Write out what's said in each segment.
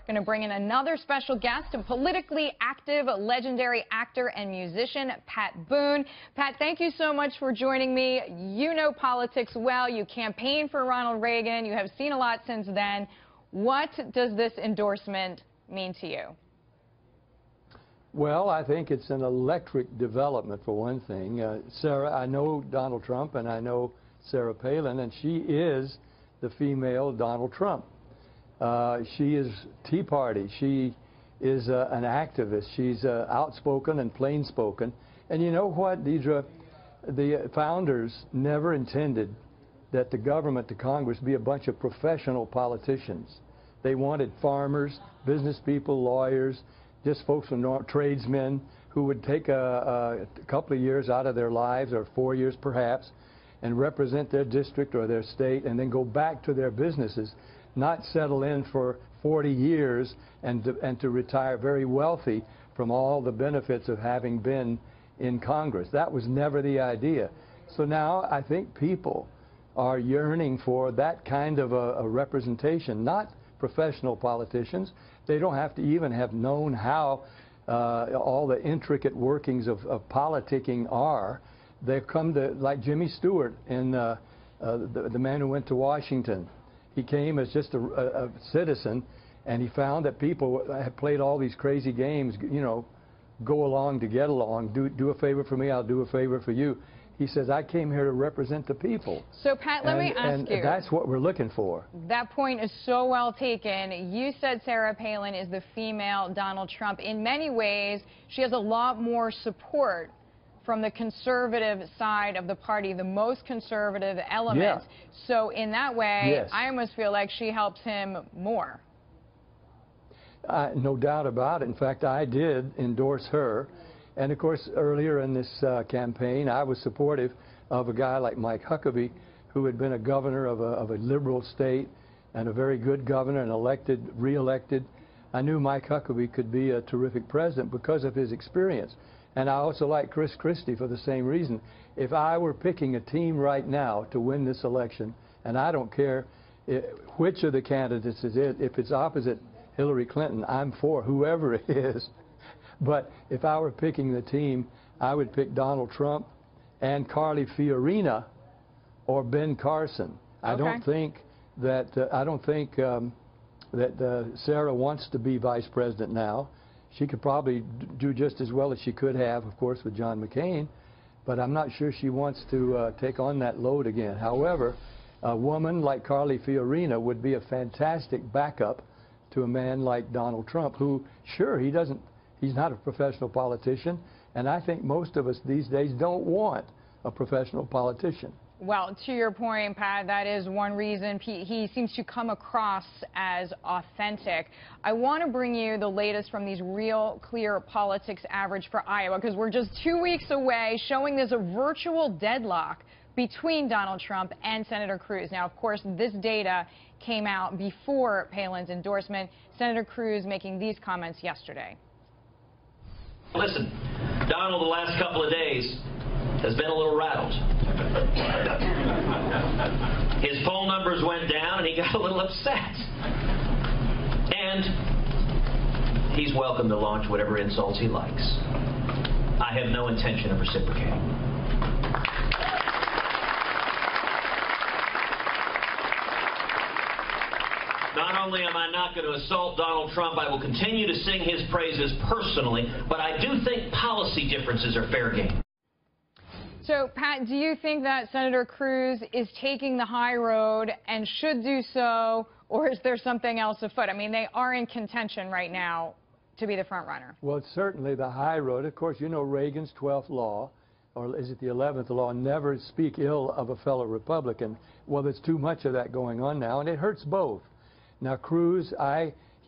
Going to bring in another special guest, a politically active, legendary actor and musician, Pat Boone. Pat, thank you so much for joining me. You know politics well. You campaigned for Ronald Reagan. You have seen a lot since then. What does this endorsement mean to you? Well, I think it's an electric development, for one thing. Sarah, I know Donald Trump, and I know Sarah Palin, and she is the female Donald Trump. She is Tea Party. She is an activist. She's outspoken and plain-spoken. And you know what, Deidre? The founders never intended that the government, the Congress, be a bunch of professional politicians. They wanted farmers, business people, lawyers, just folks from tradesmen who would take a couple of years out of their lives, or 4 years perhaps, and represent their district or their state, and then go back to their businesses, not settle in for 40 years and to retire very wealthy from all the benefits of having been in Congress. That was never the idea. So now I think people are yearning for that kind of a representation, not professional politicians. They don't have to even have known how all the intricate workings of politicking are. They've come to, like Jimmy Stewart, and the man who went to Washington. He came as just a citizen, and he found that people had played all these crazy games, you know, go along to get along, do a favor for me, I'll do a favor for you. He says, I came here to represent the people. So, Pat, let me ask you. And that's what we're looking for. That point is so well taken. You said Sarah Palin is the female Donald Trump. In many ways, she has a lot more support from the conservative side of the party, the most conservative element. Yeah. So in that way, yes. I almost feel like she helps him more. No doubt about it. In fact, I did endorse her. And of course, earlier in this campaign, I was supportive of a guy like Mike Huckabee, who had been a governor of a liberal state and a very good governor, and re-elected. I knew Mike Huckabee could be a terrific president because of his experience. And I also like Chris Christie for the same reason. If I were picking a team right now to win this election, and I don't care which of the candidates is it, if it's opposite Hillary Clinton, I'm for whoever it is. But if I were picking the team, I would pick Donald Trump and Carly Fiorina or Ben Carson. Okay. I don't think that Sarah wants to be vice president now. She could probably do just as well as she could have, of course, with John McCain, but I'm not sure she wants to take on that load again. However, a woman like Carly Fiorina would be a fantastic backup to a man like Donald Trump, who, sure, he's not a professional politician, and I think most of us these days don't want a professional politician. Well, to your point, Pat, that is one reason he seems to come across as authentic. I want to bring you the latest from these Real Clear Politics average for Iowa, because we're just 2 weeks away, showing there's a virtual deadlock between Donald Trump and Senator Cruz. Now, of course, this data came out before Palin's endorsement. Senator Cruz making these comments yesterday. Listen, Donald, the last couple of days has been a little rattled. His poll numbers went down and he got a little upset. And he's welcome to launch whatever insults he likes. I have no intention of reciprocating. Not only am I not going to assault Donald Trump, I will continue to sing his praises personally, but I do think policy differences are fair game. So, Pat, do you think that Senator Cruz is taking the high road and should do so, or is there something else afoot? I mean, they are in contention right now to be the front runner. Well, it's certainly the high road. Of course, you know Reagan's 12th law, or is it the 11th law, never speak ill of a fellow Republican. Well, there's too much of that going on now, and it hurts both. Now, Cruz,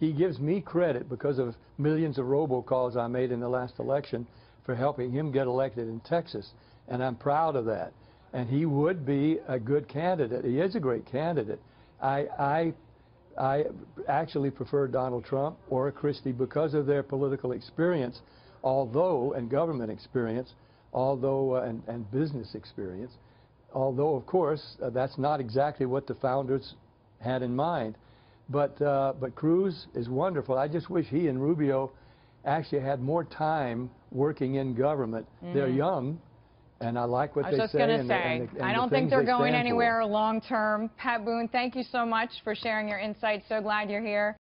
he gives me credit because of millions of robocalls I made in the last election for helping him get elected in Texas, and I'm proud of that. And he would be a good candidate. He is a great candidate. I actually prefer Donald Trump or Christie because of their political experience, and government experience, and business experience. Although, of course, that's not exactly what the founders had in mind. But Cruz is wonderful. I just wish he and Rubio actually had more time working in government. They're young, and I like what they say. I was just going to say, I don't think they're going anywhere long term. Pat Boone, thank you so much for sharing your insights. So glad you're here.